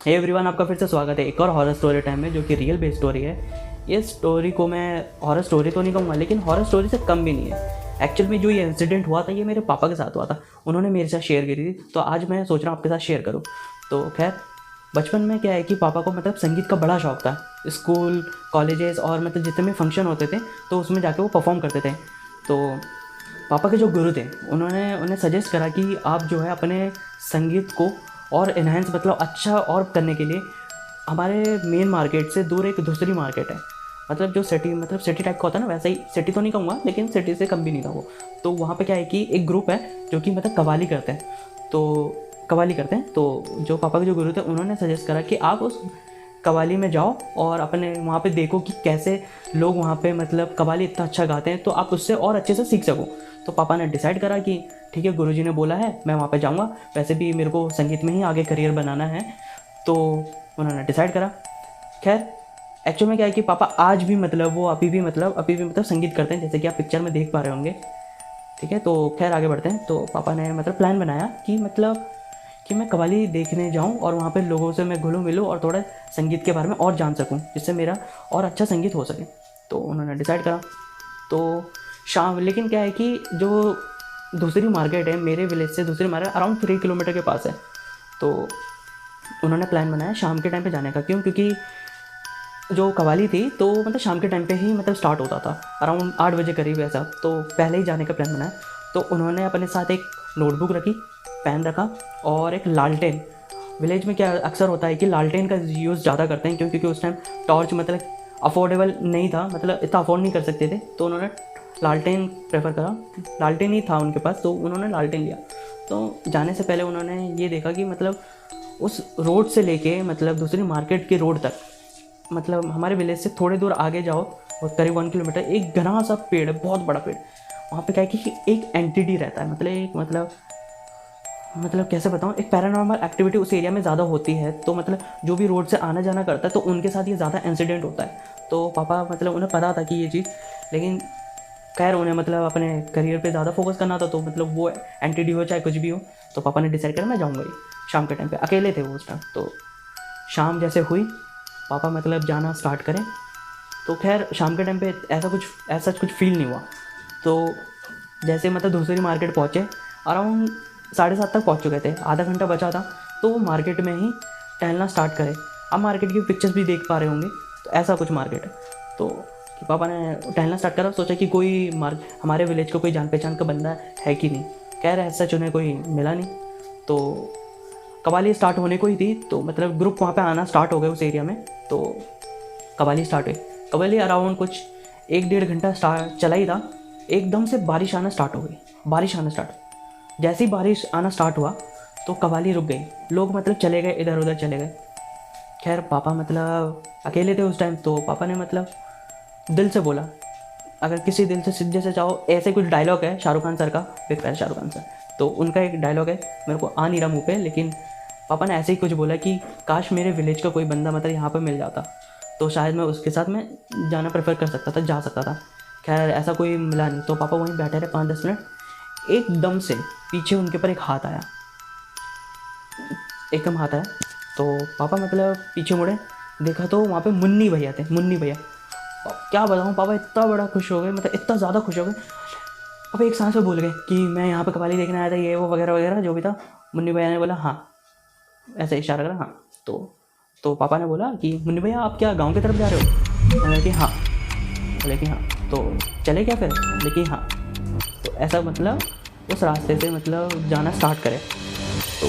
Hey everyone, आपका फिर से स्वागत है एक और हॉरर स्टोरी टाइम में, जो कि रियल बेस्ड स्टोरी है। इस स्टोरी को मैं हॉरर स्टोरी तो नहीं कहूँगा, लेकिन हॉरर स्टोरी से कम भी नहीं है। एक्चुअल में जो ये इंसिडेंट हुआ था, ये मेरे पापा के साथ हुआ था। उन्होंने मेरे साथ शेयर करी थी, तो आज मैं सोच रहा हूँ आपके साथ शेयर करूँ। तो खैर, बचपन में क्या है कि पापा को मतलब संगीत का बड़ा शौक था। स्कूल, कॉलेजेस और मतलब जितने भी फंक्शन होते थे, तो उसमें जाके वो परफॉर्म करते थे। तो पापा के जो गुरु थे, उन्होंने उन्हें सजेस्ट करा कि आप जो है अपने संगीत को और इन्हेंस मतलब अच्छा और करने के लिए हमारे मेन मार्केट से दूर एक दूसरी मार्केट है, मतलब जो सिटी टाइप का होता है ना, वैसा ही। सिटी तो नहीं कहूँगा, लेकिन सिटी से कम भी नहीं था वो। तो वहाँ पे क्या है कि एक ग्रुप है जो कि मतलब कवाली करते हैं। तो जो पापा के जो गुरु थे, उन्होंने सजेस्ट करा कि आप उस कवाली में जाओ और अपने वहाँ पे देखो कि कैसे लोग वहाँ पे मतलब कवाली इतना अच्छा गाते हैं, तो आप उससे और अच्छे से सीख सको। तो पापा ने डिसाइड करा कि ठीक है, गुरुजी ने बोला है, मैं वहाँ पे जाऊँगा। वैसे भी मेरे को संगीत में ही आगे करियर बनाना है, तो उन्होंने डिसाइड करा। खैर, एक्चुअल में क्या है कि पापा आज भी मतलब वो अभी भी मतलब संगीत करते हैं, जैसे कि आप पिक्चर में देख पा रहे होंगे। ठीक है, तो खैर आगे बढ़ते हैं। तो पापा ने मतलब प्लान बनाया कि मैं कव्वाली देखने जाऊं और वहाँ पे लोगों से मैं घुलूँ मिलूँ और थोड़ा संगीत के बारे में और जान सकूं, जिससे मेरा और अच्छा संगीत हो सके। तो उन्होंने डिसाइड करा। तो शाम, लेकिन क्या है कि जो दूसरी मार्केट है मेरे विलेज से, दूसरी मार्केट अराउंड 3 किलोमीटर के पास है। तो उन्होंने प्लान बनाया शाम के टाइम पे जाने का। क्यों? क्योंकि जो कवाली थी तो मतलब शाम के टाइम पे ही मतलब स्टार्ट होता था, अराउंड 8 बजे करीब ऐसा। तो पहले ही जाने का प्लान बनाया। तो उन्होंने अपने साथ एक नोटबुक रखी, पेन रखा और एक लालटेन। विलेज में क्या अक्सर होता है कि लालटेन का यूज़ ज़्यादा करते हैं, क्योंकि उस टाइम टॉर्च मतलब अफोर्डेबल नहीं था, मतलब इतना अफोर्ड नहीं कर सकते थे। तो उन्होंने लालटेन प्रेफर करा। लालटेन ही था उनके पास, तो उन्होंने लालटेन लिया। तो जाने से पहले उन्होंने ये देखा कि मतलब उस रोड से लेके मतलब दूसरी मार्केट के रोड तक, मतलब हमारे विलेज से थोड़े दूर आगे जाओ, और करीब 1 किलोमीटर, एक घना सा पेड़ है, बहुत बड़ा पेड़। वहाँ पे क्या है कि एक एंटिटी रहता है, मतलब कैसे बताऊँ, एक पैरानॉर्मल एक्टिविटी उस एरिया में ज़्यादा होती है। तो मतलब जो भी रोड से आना जाना करता है, तो उनके साथ ये ज़्यादा इंसिडेंट होता है। तो पापा मतलब उन्हें पता था कि ये चीज़, लेकिन खैर उन्हें मतलब अपने करियर पे ज़्यादा फोकस करना था। तो मतलब वो एंटिटी हो चाहे कुछ भी हो, तो पापा ने डिसाइड करा मैं जाऊँगा ही। शाम के टाइम पे अकेले थे वो उस टाइम। तो शाम जैसे हुई, पापा मतलब जाना स्टार्ट करें। तो खैर शाम के टाइम पे ऐसा कुछ फील नहीं हुआ। तो जैसे मतलब दूसरी मार्केट पहुँचे, अराउंड 7:30 तक पहुँच चुके थे, आधा घंटा बचा था। तो वो मार्केट में ही टहलना स्टार्ट करे। अब मार्केट की पिक्चर्स भी देख पा रहे होंगे, तो ऐसा कुछ मार्केट है। तो कि पापा ने टहलना स्टार्ट करा, सोचा कि कोई हमारे विलेज का कोई जान पहचान का बंदा है कि नहीं। कह रहे ऐसा उन्हें कोई मिला नहीं। तो कवाली स्टार्ट होने को ही थी, तो मतलब ग्रुप वहाँ पे आना स्टार्ट हो गए उस एरिया में। तो कवाली स्टार्ट हुई। कवाली अराउंड कुछ 1-1.5 घंटा चला ही था। एकदम से बारिश आना स्टार्ट हो गई। बारिश आना स्टार्ट, जैसे ही बारिश आना स्टार्ट हुआ, तो कवाली रुक गई। लोग मतलब चले गए, इधर उधर चले गए। खैर पापा मतलब अकेले थे उस टाइम। तो पापा ने मतलब दिल से बोला, अगर किसी दिल से सिद्धे से चाहो, ऐसे कुछ डायलॉग है शाहरुख खान सर का, big fan Shahrukh Khan sir. तो उनका एक डायलॉग है, मेरे को आ नहीं रहा मुँह पे, लेकिन पापा ने ऐसे ही कुछ बोला कि काश मेरे विलेज का कोई बंदा मतलब यहाँ पर मिल जाता, तो शायद मैं उसके साथ में जाना प्रेफर कर सकता था, जा सकता था। खैर ऐसा कोई मिला नहीं। तो पापा वहीं बैठे रहे 5-10 मिनट। एकदम से पीछे उनके ऊपर एक हाथ आया, एकदम हाथ आया। तो पापा मतलब पीछे मुड़े, देखा तो वहाँ पे मुन्नी भैया थे। मुन्नी भैया, क्या बताऊँ, पापा इतना बड़ा खुश हो गए, मतलब इतना ज़्यादा खुश हो गए। पापा एक सांस में भूल गए कि मैं यहाँ पे कव्वाली देखने आया था, ये वो वगैरह वगैरह जो भी था। मुन्नी भैया ने बोला हाँ, ऐसे इशारा करा हाँ। तो पापा ने बोला कि मुन्नी भैया आप क्या गाँव की तरफ जा रहे हो? बोला कि हाँ। बोले कि हाँ, तो चले क्या फिर? बोले कि हाँ। तो ऐसा मतलब उस रास्ते से मतलब जाना स्टार्ट करे। तो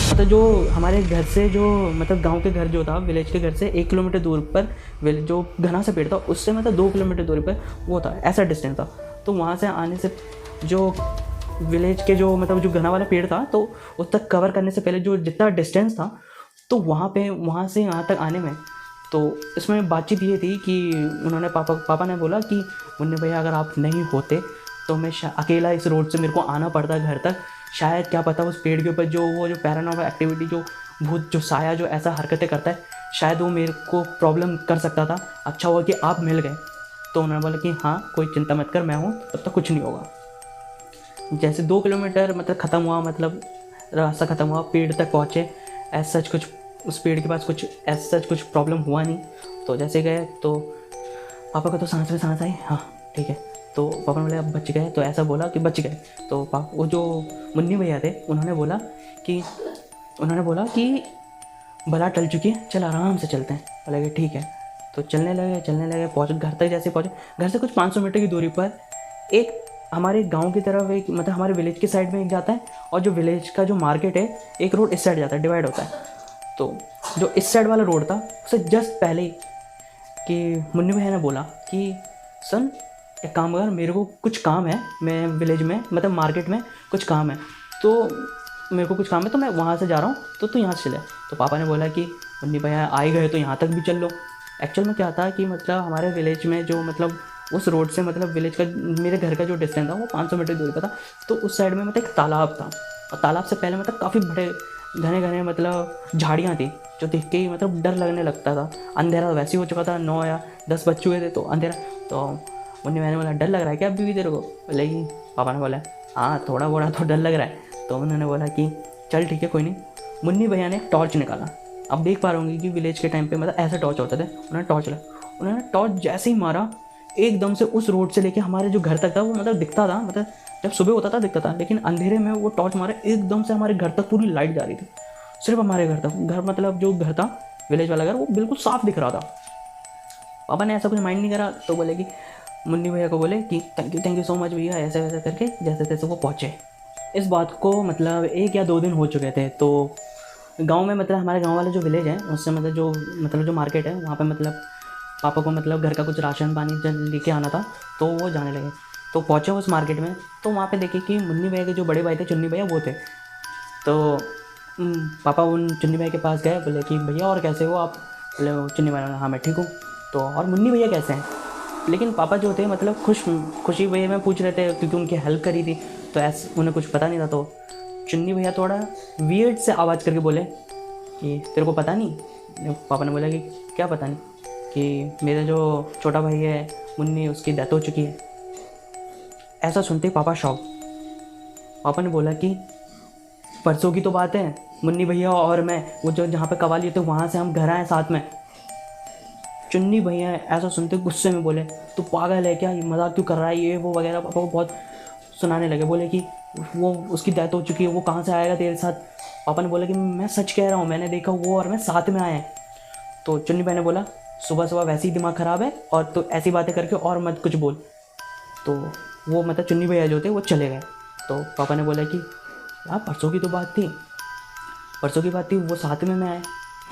मतलब जो हमारे घर से, जो मतलब गांव के घर जो था, विलेज के घर से 1 किलोमीटर दूर पर जो घना सा पेड़ था, उससे मतलब 2 किलोमीटर दूरी पर वो था, ऐसा डिस्टेंस था। तो वहाँ से आने से जो विलेज के जो मतलब जो घना वाला पेड़ था, तो उस तक कवर करने से पहले जो जितना डिस्टेंस था, तो वहाँ से यहाँ तक आने में, तो इसमें बातचीत ये थी कि उन्होंने पापा ने बोला कि मुन्ने भैया अगर आप नहीं होते, तो मैं अकेला इस रोड से मेरे को आना पड़ता घर तक। शायद क्या पता उस पेड़ के ऊपर जो पैरानॉर्मल एक्टिविटी, जो भूत, जो साया जो ऐसा हरकतें करता है, शायद वो मेरे को प्रॉब्लम कर सकता था। अच्छा हुआ कि आप मिल गए। तो उन्होंने बोला कि हाँ कोई चिंता मत कर, मैं हूँ, तब तक कुछ नहीं होगा। जैसे 2 किलोमीटर मतलब ख़त्म हुआ, मतलब रास्ता ख़त्म हुआ, पेड़ तक पहुँचे, ऐसा सच कुछ उस पेड़ के पास कुछ ऐसा कुछ प्रॉब्लम हुआ नहीं। तो जैसे गए तो पापा को तो सांस में सांस आई, हाँ ठीक है। तो पापा ने बोले अब बच गए, तो ऐसा बोला कि बच गए। तो पापा वो जो मुन्नी भैया थे उन्होंने बोला कि बला टल चुकी है, चल आराम से चलते हैं। बोला कि ठीक है। तो चलने लगे पहुँच घर तक। जैसे पहुँचे, घर से कुछ 500 मीटर की दूरी पर एक हमारे गांव की तरफ एक मतलब हमारे विलेज के साइड में एक जाता है, और जो विलेज का जो मार्केट है एक रोड इस साइड जाता है, डिवाइड होता है। तो जो इस साइड वाला रोड था उससे जस्ट पहले ही कि मुन्नी भैया ने बोला कि सन एक काम कर, मेरे को कुछ काम है, मैं विलेज में मतलब मार्केट में कुछ काम है, तो मेरे को कुछ काम है तो मैं वहाँ से जा रहा हूँ, तो तू यहाँ से चले। तो पापा ने बोला कि मुन्नी भैया आ ही गए तो यहाँ तक भी चल लो। एक्चुअल में क्या था कि मतलब हमारे विलेज में जो मतलब उस रोड से मतलब विलेज का मेरे घर का जो डिस्टेंस था वो 500 मीटर दूरी पर था। तो उस साइड में मतलब एक तालाब था, और तालाब से पहले मतलब काफ़ी बड़े घने मतलब झाड़ियाँ थी, जो देख के ही मतलब डर लगने लगता था। अंधेरा वैसे ही हो चुका था, 9 या 10 बज चुके थे, तो अंधेरा। तो मुन्नी मैंने बोला डर लग रहा है क्या अभी भी तेरे को? बोले कि पापा ने बोला हाँ थोड़ा बोड़ा तो डर लग रहा है। तो उन्होंने बोला कि चल ठीक है कोई नहीं। मुन्नी भैया ने टॉर्च निकाला। अब देख पा रहे होंगे कि विलेज के टाइम पे मतलब ऐसे टॉर्च होते थे। उन्होंने टॉर्च जैसे ही मारा, एकदम से उस रोड से लेके हमारे जो घर तक था वो मतलब दिखता था, मतलब जब सुबह होता था दिखता था, लेकिन अंधेरे में वो टॉर्च मारा, एकदम से हमारे घर तक पूरी लाइट जा रही थी। सिर्फ हमारे घर तक, घर मतलब जो घर था विलेज वाला घर, वो बिल्कुल साफ दिख रहा था। पापा ने ऐसा कुछ माइंड नहीं करा, तो बोले कि मुन्नी भैया को बोले कि थैंक यू सो मच भैया, ऐसे वैसे करके जैसे तैसे वो पहुँचे। इस बात को मतलब 1 या 2 दिन हो चुके थे। तो गांव में मतलब हमारे गांव वाले जो विलेज है उससे मतलब जो मार्केट है वहाँ पे मतलब पापा को मतलब घर का कुछ राशन पानी लेके आना था, तो वो जाने लगे। तो पहुँचे उस मार्केट में, तो वहाँ पे देखे कि मुन्नी भैया के जो बड़े भाई थे चुन्नी भैया वो थे। तो पापा उन चुन्नी भैया के पास गए, बोले कि भैया और कैसे हो आप? बोले चुन्नी भैया हाँ मैं ठीक हूँ। तो और मुन्नी भैया कैसे हैं? लेकिन पापा जो थे मतलब खुशी भैया में पूछ रहे थे क्योंकि उनकी हेल्प करी थी, तो ऐसे उन्हें कुछ पता नहीं था। तो चुन्नी भैया थोड़ा वियर्ड से आवाज़ करके बोले कि तेरे को पता नहीं? पापा ने बोला कि क्या पता नहीं? कि मेरा जो छोटा भाई है मुन्नी, उसकी डेथ हो चुकी है। ऐसा सुनते ही पापा शॉक। पापा ने बोला कि परसों की तो बात है, मुन्नी भैया और मैं वो जो जहाँ पे कवाली होते वहाँ से हम घर आए साथ में। चुन्नी भैया ऐसा सुनते गुस्से में बोले तू पागल है क्या, ये मजाक क्यों कर रहा है, ये वो वगैरह। पापा को बहुत सुनाने लगे, बोले कि वो उसकी डेथ हो चुकी है, वो कहाँ से आएगा तेरे साथ? पापा ने बोला कि मैं सच कह रहा हूँ, मैंने देखा वो और मैं साथ में आए हैं। तो चुन्नी भाई ने बोला सुबह सुबह वैसे ही दिमाग ख़राब है, और तो ऐसी बातें करके और मत कुछ बोल। तो वो मतलब चुन्नी भैया जो थे वो चले गए। तो पापा ने बोला कि यार परसों की बात थी, वो साथ में मैं आए।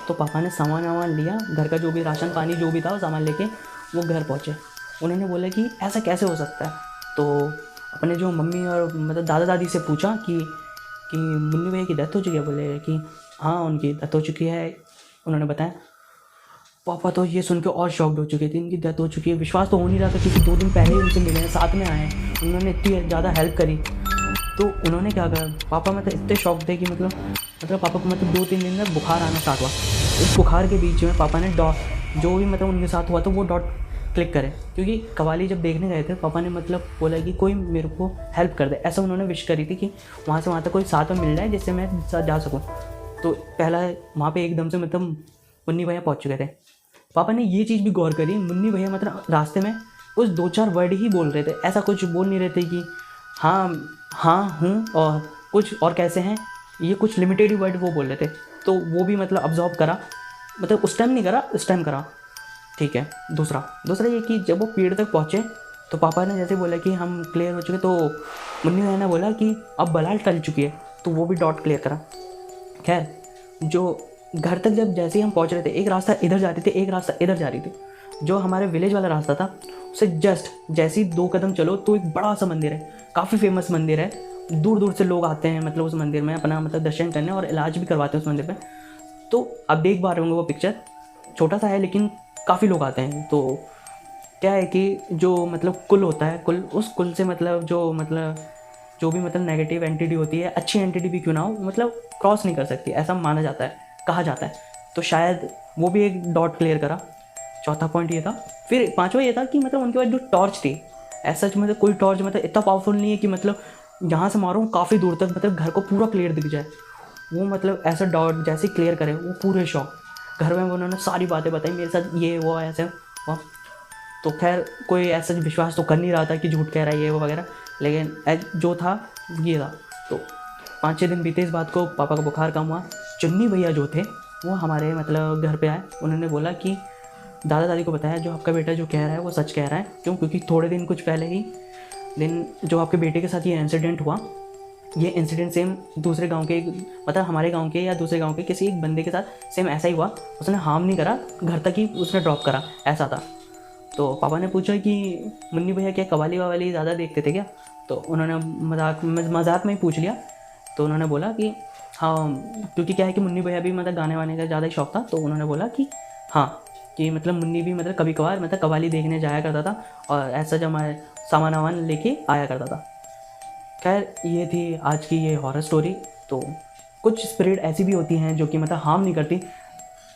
तो पापा ने सामान वामान लिया, घर का जो भी राशन पानी जो भी था वो सामान लेके वो घर पहुँचे। उन्होंने बोला कि ऐसा कैसे हो सकता है? तो अपने जो मम्मी और मतलब दादा दादी से पूछा कि मुन्नी भैया की डेथ हो चुकी है? बोले कि हाँ उनकी डेथ हो चुकी है, उन्होंने बताया। पापा तो ये सुन के और शॉक्ड हो चुके थे, इनकी डेथ हो चुकी है। विश्वास तो हो नहीं रहा था क्योंकि 2 दिन पहले ही उनसे मिले हैं, साथ में आए हैं, उन्होंने इतनी ज़्यादा हेल्प करी। तो उन्होंने क्या करा, पापा मतलब इतने शॉक थे कि मतलब पापा को मतलब 2-3 दिन में बुखार आना स्टार्ट हुआ। इस बुखार के बीच में पापा ने डॉट जो भी मतलब उनके साथ हुआ तो वो डॉट क्लिक करे, क्योंकि कवाली जब देखने गए थे पापा ने मतलब बोला कि कोई मेरे को हेल्प कर दे, ऐसा उन्होंने विश करी थी कि वहाँ से वहाँ तक कोई साथ में मिल जाए जिससे मैं साथ जा सकूँ। तो पहला वहाँ पे एकदम से मतलब मुन्नी भैया पहुँच चुके थे। पापा ने ये चीज़ भी गौर करी, मुन्नी भैया मतलब रास्ते में कुछ 2-4 वर्ड ही बोल रहे थे, ऐसा कुछ बोल नहीं रहे थे कि हाँ हूँ और कुछ और कैसे हैं, ये कुछ लिमिटेड ही वर्ड वो बोल रहे थे। तो वो भी मतलब ऑब्जॉर्व करा, मतलब उस टाइम नहीं करा, इस टाइम करा। ठीक है। दूसरा ये कि जब वो पेड़ तक पहुँचे तो पापा ने जैसे बोला कि हम क्लियर हो चुके, तो मुन्नी भैया ने बोला कि अब बलाल टल चुकी है, तो वो भी डॉट क्लियर करा। खैर जो घर तक जब जैसे ही हम पहुंच रहे थे, एक रास्ता इधर जा रही थी, एक रास्ता इधर जा रही थी। जो हमारे विलेज वाला रास्ता था उससे जस्ट जैसे ही 2 कदम चलो तो एक बड़ा सा मंदिर है, काफ़ी फेमस मंदिर है, दूर दूर से लोग आते हैं मतलब उस मंदिर में अपना मतलब दर्शन करने और इलाज भी करवाते हैं उस मंदिर पे। तो आप देख पा रहे होंगे वो पिक्चर, छोटा सा है लेकिन काफ़ी लोग आते हैं। तो क्या है कि जो मतलब कुल होता है, कुल उस कुल से मतलब जो भी मतलब नेगेटिव एंटिटी होती है, अच्छी एंटिटी भी क्यों ना हो, मतलब क्रॉस नहीं कर सकती, ऐसा माना जाता है, कहा जाता है। तो शायद वो भी एक डॉट क्लियर करा। चौथा पॉइंट ये था। फिर 5वां ये था कि मतलब उनके पास जो टॉर्च थी, ऐसा मतलब कोई टॉर्च मतलब इतना पावरफुल नहीं है कि मतलब यहाँ से मारो काफ़ी दूर तक मतलब घर को पूरा क्लियर दिख जाए। वो मतलब ऐसा डाउट जैसे क्लियर करे वो पूरे शॉक। घर में उन्होंने सारी बातें बताई मेरे साथ, ये वो ऐसे वो। तो खैर कोई ऐसा विश्वास तो कर नहीं रहा था कि झूठ कह रहा है ये वो वगैरह, लेकिन जो था ये था। तो 5-6 दिन बीते इस बात को, पापा का बुखार कम हुआ। चुन्नी भैया जो थे वो हमारे मतलब घर पे आए। उन्होंने बोला कि दादा दादी को बताया जो आपका बेटा जो कह रहा है वो सच कह रहा है। क्यों? क्योंकि थोड़े दिन कुछ पहले ही दिन जो आपके बेटे के साथ ये इंसिडेंट हुआ, ये इंसिडेंट सेम दूसरे गांव के मतलब हमारे गांव के या दूसरे गांव के किसी एक बंदे के साथ सेम ऐसा ही हुआ। उसने हार्म नहीं करा, घर तक ही उसने ड्रॉप करा, ऐसा था। तो पापा ने पूछा कि मुन्नी भैया क्या कवाली ववाली ज़्यादा देखते थे क्या? तो उन्होंने मजाक में ही पूछ लिया। तो उन्होंने बोला कि हाँ, क्योंकि क्या है कि मुन्नी भैया भी मतलब गाने वाने का ज़्यादा ही शौक था। तो उन्होंने बोला कि हाँ, कि मतलब मुन्नी भी मतलब कभी कभार मतलब कवाली देखने जाया करता था और ऐसा जब हमारे सामान वामान लेके आया करता था। खैर ये थी आज की ये हॉरर स्टोरी। तो कुछ स्पिरिट ऐसी भी होती हैं जो कि मतलब हार्म नहीं करती,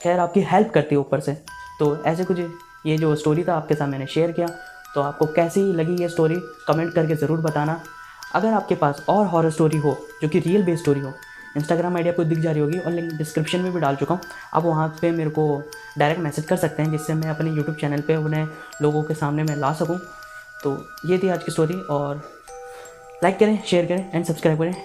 खैर आपकी हेल्प करती है ऊपर से। तो ऐसे कुछ ये जो स्टोरी था आपके साथ मैंने शेयर किया। तो आपको कैसी लगी ये स्टोरी कमेंट करके ज़रूर बताना। अगर आपके पास और हॉरर स्टोरी हो जो कि रियल बेस्ड स्टोरी हो, इंस्टाग्राम आईडी आपको दिख जा रही होगी और लिंक डिस्क्रिप्शन में भी डाल चुका हूँ। आप वहाँ पे मेरे को डायरेक्ट मैसेज कर सकते हैं, जिससे मैं अपने यूट्यूब चैनल पे उन्हें लोगों के सामने मैं ला सकूँ। तो ये थी आज की स्टोरी, और लाइक करें, शेयर करें एंड सब्सक्राइब करें।